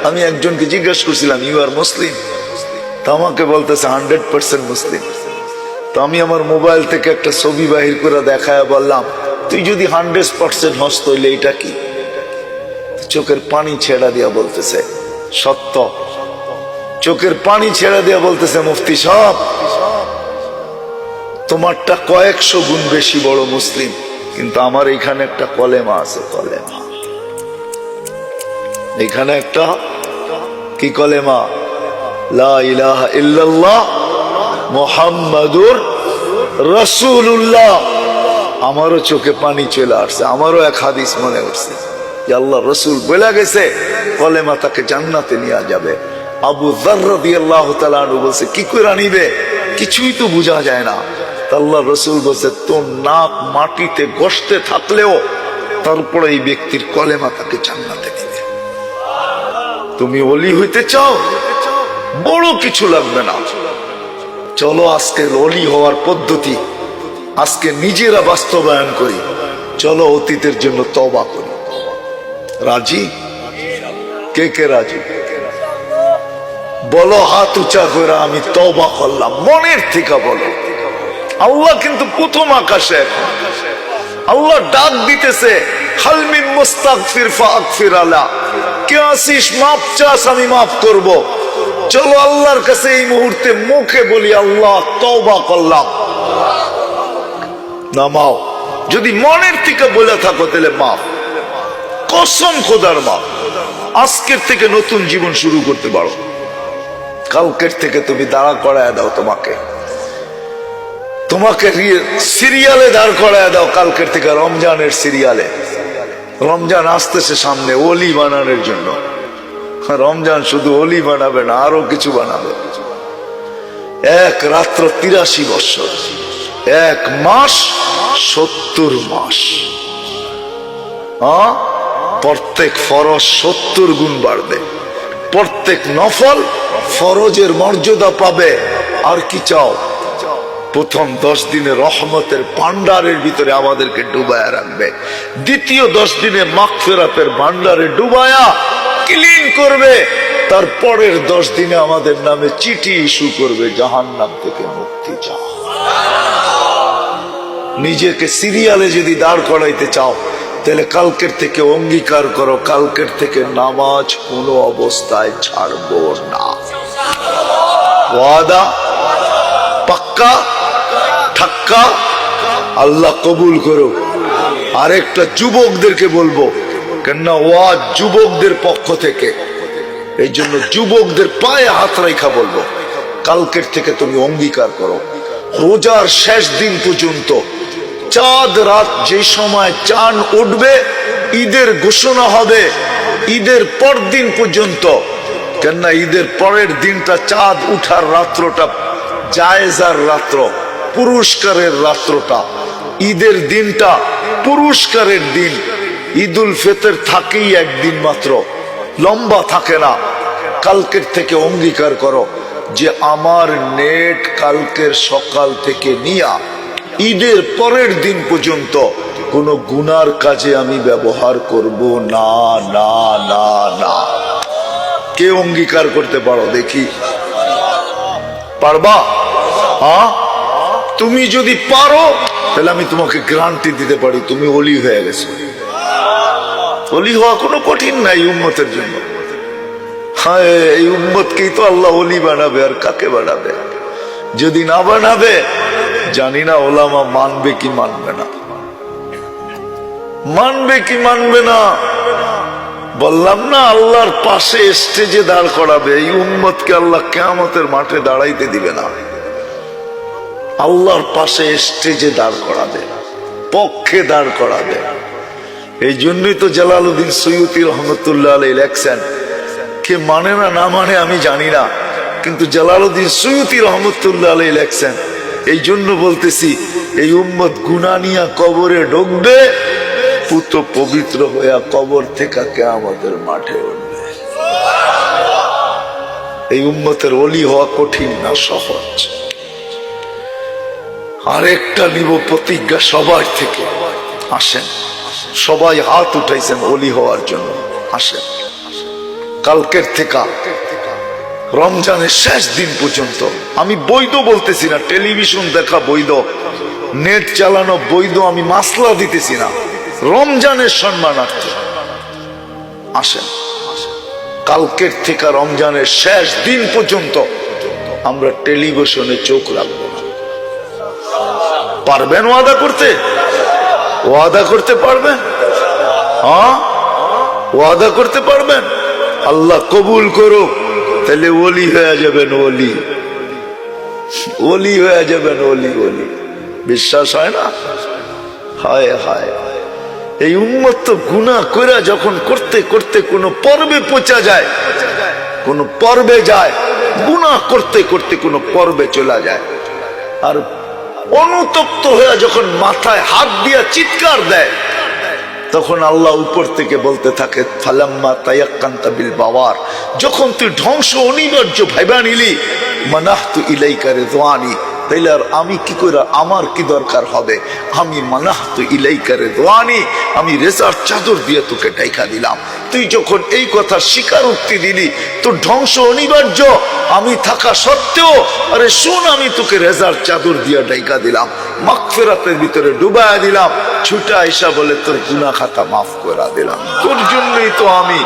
আমি একজনকে জিজ্ঞাসা করছিলাম, ইউ আর মুসলিম? তো আমাকে বলতেছে 100% মুসলিম। তো আমি আমার মোবাইল থেকে একটা ছবি বাহির করে দেখায় বললাম, তুই যদি 100% হস তাইলে এটা কি? চোখের পানি ছেড়া দিয়া বলতেছে সত্য। চোখের পানি ছেড়া দিয়া বলতেছে, মুফতি সাহেব তোমারটা কয়েকশো গুণ বেশি বড় মুসলিম, কিন্তু আমার এখানে একটা কলেমা আছে। কলেমা এখানে একটা কি কলেমা? লা ইলাহা ইল্লাল্লাহ মুহাম্মাদুর রাসূলুল্লাহ। আমারও চোখে পানি চলে আসছে, আমারও এক হাদিস মনে উঠছে যে আল্লাহ রসুল বলে গেছে কলেমা তাকে জান্নাতে নিয়ে যাবে। আবু যার রাদিয়াল্লাহু তাআলা আনহু বলছে, কি করে নিবে? কিছুই তো বোঝা যায় না। আল্লাহ রসুল বলছে, তোর নাক মাটিতে গসতে থাকলেও তারপরে এই ব্যক্তির কলেমা তাকে জান্নাতে নিবে। তুমি ওলি হইতে চাও? বড় কিছু লাগবে না। চলো আজকে ওলি হওয়ার পদ্ধতি আজকে নিজেরা বাস্তবায়ন করি। চলো অতীতের জন্য তওবা করি। রাজি? কে কে রাজি? বলো হাত উঁচা করে, আমি তওবা করলাম। মনের থেকে বলো। আল্লাহ কিন্তু প্রথম আকাশে এখন আল্লাহ ডাক দিতেছে, হাল মিন মুস্তাগফির ফাগফির আলা। কে আসিস মাফ চাস, আমি মাফ করব। চলো আল্লাহর কাছে এই মুহূর্তে মুখে বলি, আল্লাহ তওবা করলাম। নামাও। যদি মনের থেকে বলে থাকো তাহলে মাফ, কসম খোদার মাফ। আজকের থেকে নতুন জীবন শুরু করতে পারো। কালকের থেকে তুমি দাঁড়া করায় দাও, তোমাকে সিরিয়ালে দাঁড় করায় দাও। কালকের থেকে রমজানের সিরিয়ালে। রমজান আসতেছে সামনে ওলি বানানোর জন্য। রমজান শুধু ওলি বানাবে না, আরো কিছু বানাবে। এক রাত্র 83 বছর, এক মাস 70 মাস। প্রত্যেক ফরজ 70 গুণ বাড়বে, প্রত্যেক নফল ফরজের মর্যাদা পাবে। আর কি চাও? প্রথম 10 দিনে রহমতের ভান্ডারের ভিতরে আমাদেরকে ডুবায়া রাখবে। দ্বিতীয় 10 দিনে মাগফিরাতের ভান্ডারে ডুবায়া ক্লিন করবে। তারপরের 10 দিনে আমাদের নামে চিঠি ইস্যু করবে, জাহান্নাম থেকে মুক্তি চাও। নিজেকে সিরিয়ালে যদি দাঁড় করাইতে চাও তাহলে কালকের থেকে অঙ্গীকার করো, কালকের থেকে নামাজ কোনো অবস্থায় ছাড়বো না। ওয়াদা পাক্কা ঠাক্কা? আল্লাহ কবুল করো। আরেকটা যুবকদেরকে বলবো, কেননা ওয়াজ যুবকদের পক্ষ থেকে, এই জন্য যুবকদের পায়ে হাত রেখা বলবো, কালকের থেকে তুমি অঙ্গীকার করো, রোজার শেষ দিন পর্যন্ত চাঁদ রাত যে সময় চাঁদ উঠবে, ঈদের ঘোষণা হবে ঈদের পর দিন পর্যন্ত। কেননা ঈদের পরের দিনটা চাঁদ উঠার রাত্রটা জায়েজার রাত্র, পুরস্কারের রাত্রটা। ঈদের দিনটা পুরস্কারের দিন। ঈদুল ফিতর থাকেই একদিন মাত্র, লম্বা থাকে না। কালকের থেকে অঙ্গীকার করো যে আমার নেট কালকের সকাল থেকে নিয়া ঈদের পরের দিন পর্যন্ত কোনো গুনার কাজে আমি ব্যবহার করব না, না, না, না। কে অঙ্গীকার করতে পারো দেখি? পারবা? তুমি যদি পারো তাহলে আমি তোমাকে গ্যারান্টি দিতে পারি তুমি ওলি হয়ে গেছো। ওলি হওয়া কোনো কঠিন নাই উম্মতের জন্য। হ্যাঁ, এই উম্মতকেই তো আল্লাহ ওলি বানাবে, আর কাকে বানাবে? যদি না বানাবে জানি না ওলামা মানবে কি মানবে না, মানবে কি মানবে না। বললাম না, আল্লাহর পাশে স্টেজে দাঁড় করাবে। এই উম্মতকে আল্লাহ কিয়ামতের মাঠে দাঁড়াইতে দিবে না। আল্লাহর পাশে স্টেজে দাঁড় করাবে, পক্ষে দাঁড় করাবে। এই জন্যই তো জালালউদ্দিন সৈয়দী রহমতুল্লাহ আলাইহি লেখছেন, কে মানে না না মানে আমি জানি না, কিন্তু জালালউদ্দিন সৈয়দী রহমতুল্লাহ আলাইহি লেখছেন, এই জন্য বলতেছি, এই উম্মত গুনাহ নিয়া কবরে ঢুকবে, পুত পবিত্র হইয়া কবর থেকে কিয়ামতের মাঠে উঠবে। এই উম্মতের ওলি হওয়া কঠিন না, সহজ। আরেকটা নিব প্রতিজ্ঞা সবার থেকে। আসেন, সবাই হাত উঠাইছেন ওলি হওয়ার জন্য। আসেন, কালকের থেকে রমজানের শেষ দিন পর্যন্ত, আমি বৈধ বলতেছি না, টেলিভিশন দেখা বৈধ, নেট চালানো বৈধ, আমি মাসলা দিতেছি না, রমজানের সম্মানার্থে আসেন কালকের থেকে রমজানের শেষ দিন পর্যন্ত আমরা টেলিভিশনে চোখ রাখবো না। পারবেন ওয়াদা করতে? ওয়াদা করতে পারবেন? হ্যাঁ, ওয়াদা করতে পারবেন? আল্লাহ কবুল করো, তাহলে ওলি হয়ে যাবেন, ওলি ওলি হয়ে যাবেন, ওলি ওলি। বিশ্বাস হয় না? হায় হায়, এই উম্মত তো গুনাহ করে যখন করতে করতে কোন পর্বে পৌঁছা যায়, কোন পর্বে যায়, গুনাহ করতে করতে কোন পর্বে চলে যায়, আর অনুতপ্ত হয়ে যখন মাথায় হাত দিয়া চিৎকার দেয়, তখন আল্লাহ উপর থেকে বলতে থাকে ফালাম্মা তায়াক্কানতা বিল বাওয়ার, যখন তুই ধ্বংস অনিবার্য ভাইবা নিলি, মানাহতু ইলাইকা রিদওয়ানি, তাইলে আর আমি কি করে, আমার কি দরকার হবে, আমি মানাহতু ইলাইকা রিদওয়ানি, আমি রেজার চাদর দিয়ে তোকে ঢাকা দিলাম। তুই যখন এই কথা স্বীকারোক্তি দিলি, তোর ধ্বংস অনিবার্য আমি থাকা সত্ত্বেও, আরে শুন, আমি তোকে রেজার চাদর দিয়ে ঢাকা দিলাম, মাগফিরাতের ভিতরে ডুবায়া দিলাম, ছুটা আইসা বলে তোর গুনাহ খাতা মাফ করে দিলাম। তোর জন্যই তো আমি,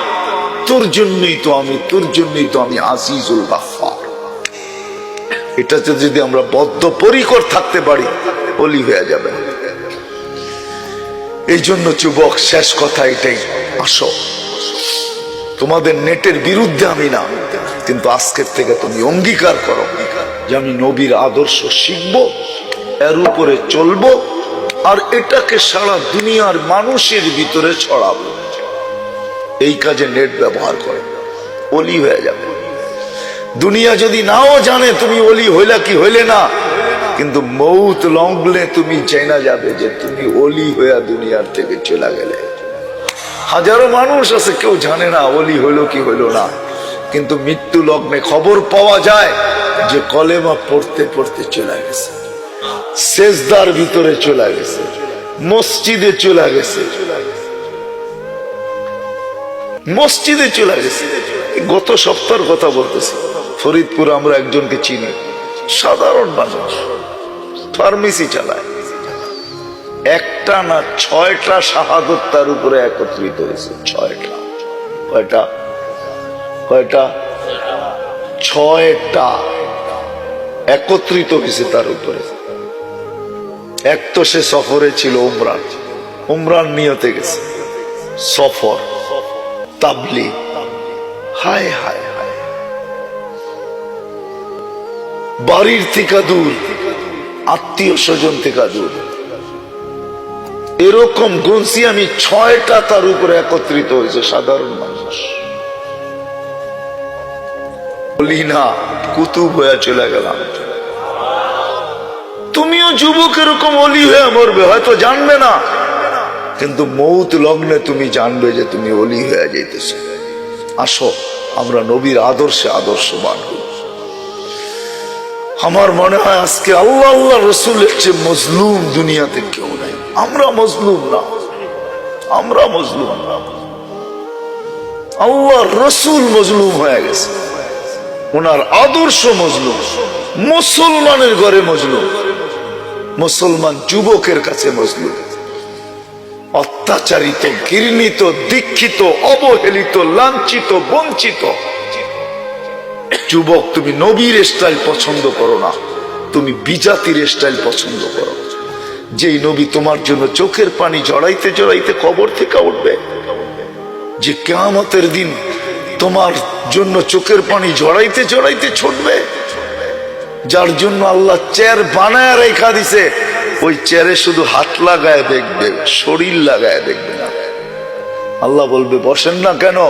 তোর জন্যই তো আমি, তোর জন্যই তো আমি আজিজুল গাফফার। এটাতে যদি আমরা বদ্ধপরিকর থাকতে পারি, ওলি হয়ে যাবে। এই জন্য যুবক, শেষ কথা এটাই, আসো, তোমাদের নেটের বিরুদ্ধে আমি না, কিন্তু আজকের থেকে তুমি অঙ্গীকার করো যে আমি নবীর আদর্শ শিখবো, এর উপরে চলবো, আর এটাকে সারা দুনিয়ার মানুষের ভিতরে ছড়াবো। এই কাজে নেট ব্যবহার করো, ওলি হয়ে যাবে। দুনিয়া যদি নাও জানে তুমি ওলি হইলা কি হইলে না, কিন্তু মৌত লগ্নে তুমি জানা যাবে যে তুমি ওলি হইয়া দুনিয়ার থেকে চলে গেলে। হাজারো মানুষ আছে, কেউ জানে না ওলি হইল কি হইল না, কিন্তু মৃত্যু লগ্নে খবর পাওয়া যায় যে কলেমা পড়তে পড়তে চলে গেছে, সেজদার ভিতরে চলে গেছে, মসজিদে চলে গেছে, মসজিদে চলে গেছে। গত সপ্তাহের কথা বলতেছি, ফরিদপুর আমরা একজনকে চিনি, সাধারণ মানুষ, ফার্মেসি চালায়, একটা না 6টা শাহাদত তার উপরে একত্রিত হয়েছে। 6টা, কয়টা? কয়টা? 6টা একত্রিত হয়েছে তার উপরে। এক তো সে সফরে ছিল, উমরার নিয়তে গেছে, সফর, তাবলীগ। হায় হায় হায়, বাড়ির থেকে দূর, আত্মীয় স্বজন থেকে দূর, এরকম গুনছি আমি 6টা তার উপরে একত্রিত হয়েছে সাধারণ মানুষ। বলি না, কুতুব হয়ে চলে গেলাম। তুমিও যুবক এরকম অলি হয়ে মরবে, হয়তো জানবে না, কিন্তু মৌত লগ্নে তুমি জানবে যে তুমি অলি হয়ে যাইতেছো। আসো, আমরা নবীর আদর্শে আদর্শবান হই। আমার মনে হয় আজকে আল্লাহ আল্লাহ রসুলের চেয়ে মজলুম দুনিয়াতে কেউ নাই। আমরা মজলুম না, আমরা মজলুম না, আল্লাহ রসুল মজলুম হয়ে গেছে, ওনার আদর্শ মজলুম। মুসলমানের ঘরে মজলুম, মুসলমান যুবকের কাছে মজলুম, অত্যাচারিত, ঘৃণিত, দীক্ষিত, অবহেলিত, লাঞ্ছিত, বঞ্চিত। যুবক, তুমি নবীর স্টাইল পছন্দ করো না, তুমি বিজাতির স্টাইল পছন্দ করো। যেই নবী তোমার জন্য চোখের পানি জড়াইতে জড়াইতে কবর থেকে উঠবে, যে কিয়ামতের দিন তোমার জন্য চোখের পানি জড়াইতে জড়াইতে ছুটবে, যার জন্য আল্লাহ চেয়ার বানায় রেখা দিছে, ওই চেয়ারে শুধু হাত লাগায় দেখবে, শরীর লাগায় দেখবে না। আল্লাহ বলবে বসেন না কেন?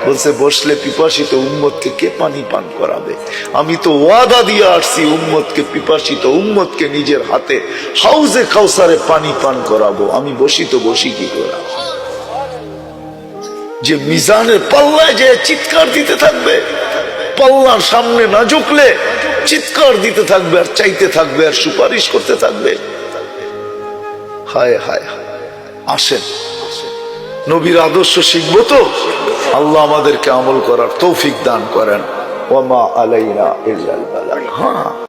বলছে বসলে পিপাসিত উম্মতকে কে পানি পান করাবে? আমি তো ওয়াদা দিয়ে আসছি উম্মতকে, পিপাসিত উম্মতকে নিজের হাতে হাউজে কাউসারে পানি পান করাবো। আমি বসি তো বসি কি করে? যে মিজানের পাল্লায় যে চিৎকার দিতে থাকবে, পাল্লার সামনে না ঝুঁকলে চিৎকার দিতে থাকবে, আর চাইতে থাকবে, আর সুপারিশ করতে থাকবে। হায় হায় হায়, আসেন নবীর আদর্শ শিখবো তো। আল্লাহ আমাদেরকে আমল করার তৌফিক দান করেন। ওয়া মা আলাইনা ইল্লাল বালাগ। হ্যাঁ।